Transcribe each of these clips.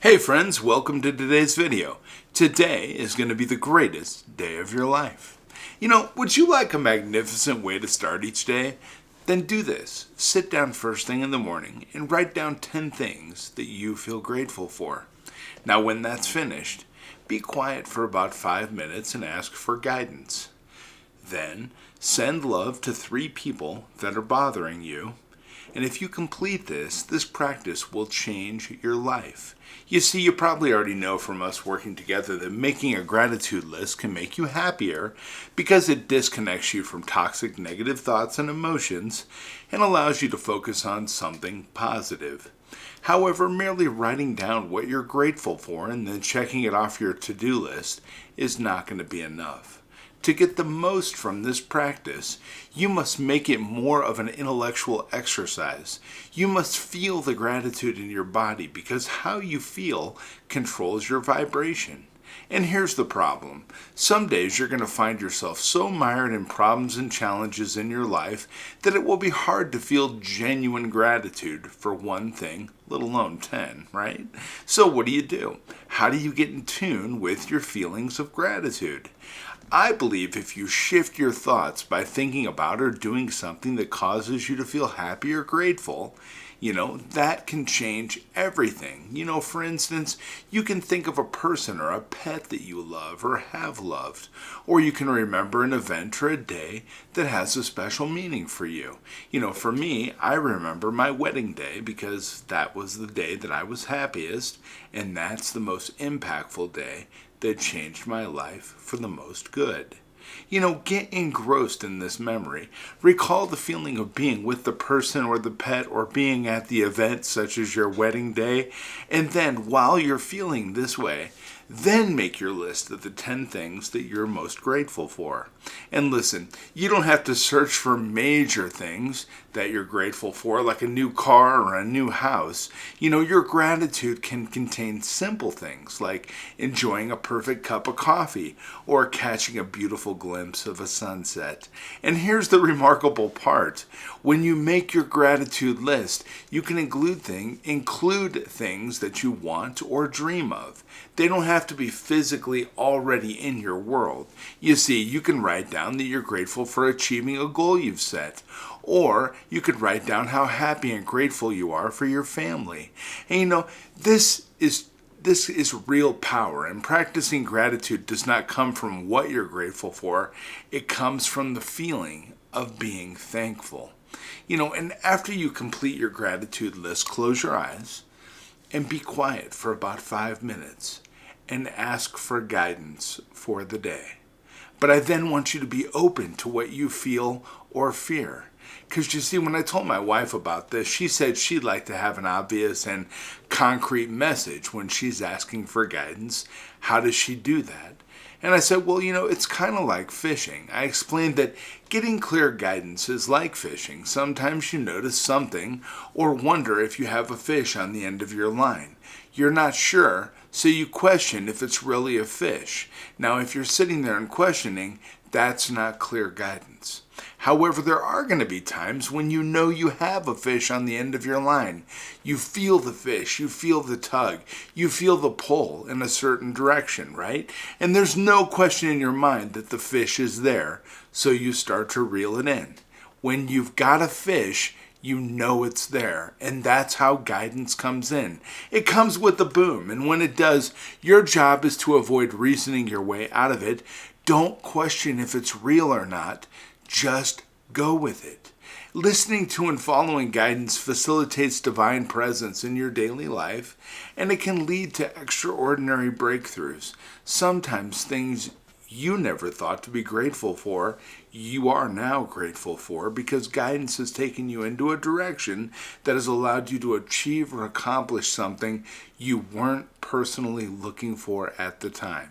Hey friends, welcome to today's video. Today is going to be the greatest day of your life. Would you like a magnificent way to start each day? Then do this. Sit down first thing in the morning and write down 10 things that you feel grateful for. Now when that's finished, be quiet for about 5 minutes and ask for guidance. Then send love to 3 people that are bothering you. And if you complete this practice will change your life. You see, you probably already know from us working together that making a gratitude list can make you happier because it disconnects you from toxic negative thoughts and emotions and allows you to focus on something positive. However, merely writing down what you're grateful for and then checking it off your to-do list is not going to be enough. To get the most from this practice, you must make it more of an intellectual exercise. You must feel the gratitude in your body because how you feel controls your vibration. And here's the problem. Some days you're going to find yourself so mired in problems and challenges in your life that it will be hard to feel genuine gratitude for one thing, let alone 10, right? So what do? How do you get in tune with your feelings of gratitude? I believe if you shift your thoughts by thinking about or doing something that causes you to feel happy or grateful, that can change everything. For instance, you can think of a person or a pet that you love or have loved, or you can remember an event or a day that has a special meaning for you. For me, I remember my wedding day because that was the day that I was happiest, and that's the most impactful day that changed my life for the most good. Get engrossed in this memory. Recall the feeling of being with the person or the pet or being at the event such as your wedding day. And then while you're feeling this way, then make your list of the 10 things that you're most grateful for. And listen, you don't have to search for major things that you're grateful for, like a new car or a new house. Your gratitude can contain simple things like enjoying a perfect cup of coffee or catching a beautiful glimpse of a sunset. And here's the remarkable part. When you make your gratitude list, you can include things that you want or dream of. They don't have to be physically already in your world. You see, you can write down that you're grateful for achieving a goal you've set. Or you could write down how happy and grateful you are for your family. And this is real power, and practicing gratitude does not come from what you're grateful for. It comes from the feeling of being thankful. And after you complete your gratitude list, close your eyes and be quiet for about 5 minutes and ask for guidance for the day. But I then want you to be open to what you feel or fear. Because you see, when I told my wife about this, she said she'd like to have an obvious and concrete message when she's asking for guidance. How does she do that? And I said, well, it's kind of like fishing. I explained that getting clear guidance is like fishing. Sometimes you notice something or wonder if you have a fish on the end of your line. You're not sure, so you question if it's really a fish. Now, if you're sitting there and questioning, that's not clear guidance. However, there are going to be times when you know you have a fish on the end of your line. You feel the fish, you feel the tug, you feel the pull in a certain direction, right? And there's no question in your mind that the fish is there, so you start to reel it in. When you've got a fish, you know it's there, and that's how guidance comes in. It comes with a boom, and when it does, your job is to avoid reasoning your way out of it. Don't question if it's real or not. Just go with it. Listening to and following guidance facilitates divine presence in your daily life, and it can lead to extraordinary breakthroughs. Sometimes things you never thought to be grateful for, you are now grateful for because guidance has taken you into a direction that has allowed you to achieve or accomplish something you weren't personally looking for at the time.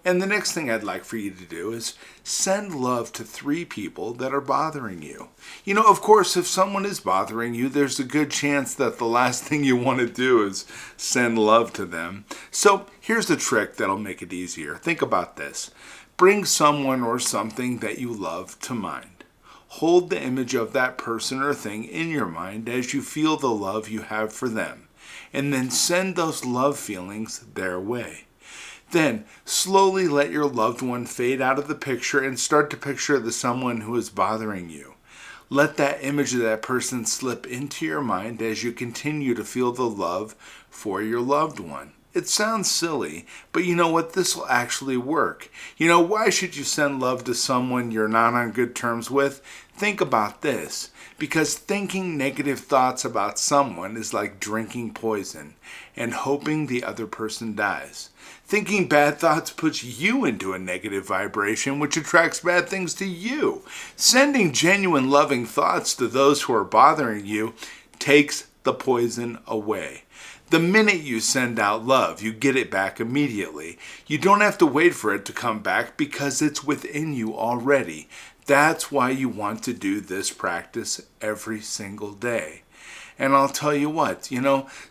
And the next thing I'd like for you to do is send love to 3 people that are bothering you. Of course, if someone is bothering you, there's a good chance that the last thing you want to do is send love to them. So here's a trick that'll make it easier. Think about this. Bring someone or something that you love to mind. Hold the image of that person or thing in your mind as you feel the love you have for them. and then send those love feelings their way. Then, slowly let your loved one fade out of the picture and start to picture the someone who is bothering you. Let that image of that person slip into your mind as you continue to feel the love for your loved one. It sounds silly, but you know what? This will actually work. Why should you send love to someone you're not on good terms with? Think about this. Because thinking negative thoughts about someone is like drinking poison and hoping the other person dies. Thinking bad thoughts puts you into a negative vibration, which attracts bad things to you. Sending genuine loving thoughts to those who are bothering you takes the poison away. The minute you send out love, you get it back immediately. You don't have to wait for it to come back because it's within you already. That's why you want to do this practice every single day. And I'll tell you what,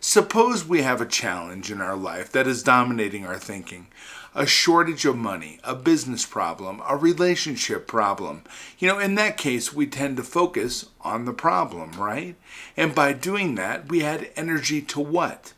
suppose we have a challenge in our life that is dominating our thinking. A shortage of money, a business problem, a relationship problem. In that case, we tend to focus on the problem, right? And by doing that, we add energy to what?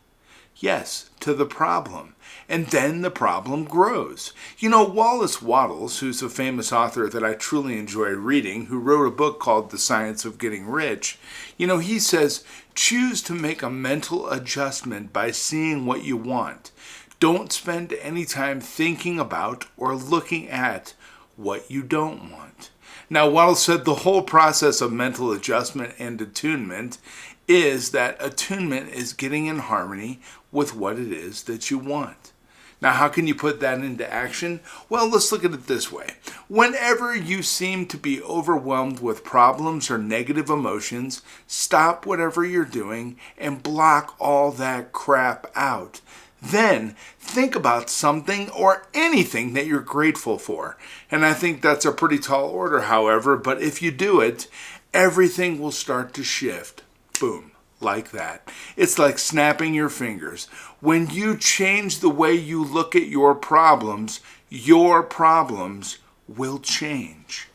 Yes, to the problem. And then the problem grows. Wallace Wattles, who's a famous author that I truly enjoy reading, who wrote a book called The Science of Getting Rich, he says, choose to make a mental adjustment by seeing what you want. Don't spend any time thinking about or looking at what you don't want. Now, Wattles said the whole process of mental adjustment and attunement is that attunement is getting in harmony with what it is that you want. Now, how can you put that into action? Well, let's look at it this way. Whenever you seem to be overwhelmed with problems or negative emotions, stop whatever you're doing and block all that crap out. Then think about something or anything that you're grateful for. And I think that's a pretty tall order, however, but if you do it, everything will start to shift. Boom. Like that. It's like snapping your fingers. When you change the way you look at your problems will change.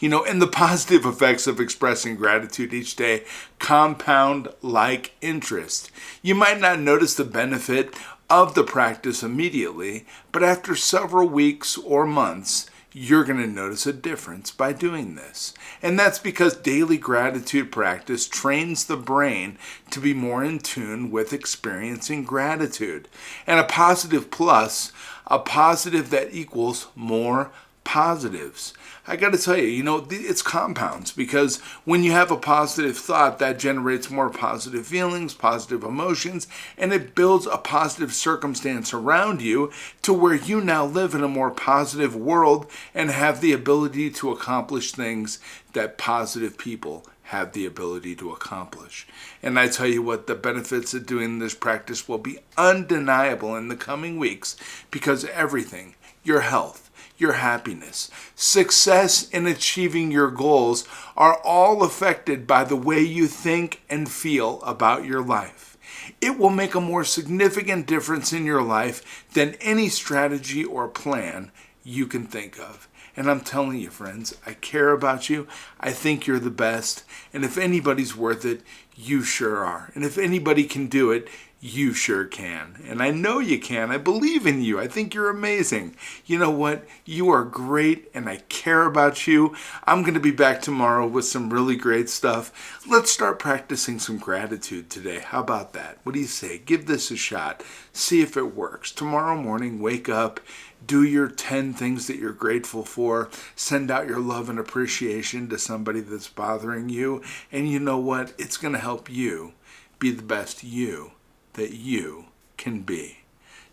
And the positive effects of expressing gratitude each day compound like interest. You might not notice the benefit of the practice immediately, but after several weeks or months, you're going to notice a difference by doing this. And that's because daily gratitude practice trains the brain to be more in tune with experiencing gratitude. And a positive plus, a positive that equals more positives. I got to tell you, it's compounds, because when you have a positive thought, that generates more positive feelings, positive emotions, and it builds a positive circumstance around you to where you now live in a more positive world and have the ability to accomplish things that positive people have the ability to accomplish. And I tell you what, the benefits of doing this practice will be undeniable in the coming weeks, because everything, your health, your happiness, success in achieving your goals are all affected by the way you think and feel about your life. It will make a more significant difference in your life than any strategy or plan you can think of. And I'm telling you, friends, I care about you. I think you're the best. And if anybody's worth it, you sure are. And if anybody can do it, you sure can. And I know you can. I believe in you. I think you're amazing. You know what? You are great, and I care about you. I'm going to be back tomorrow with some really great stuff. Let's start practicing some gratitude today. How about that? What do you say? Give this a shot. See if it works. Tomorrow morning, wake up. Do your 10 things that you're grateful for. Send out your love and appreciation to somebody that's bothering you. And you know what? It's going to help you be the best you that you can be.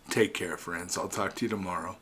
Take care, friends. I'll talk to you tomorrow.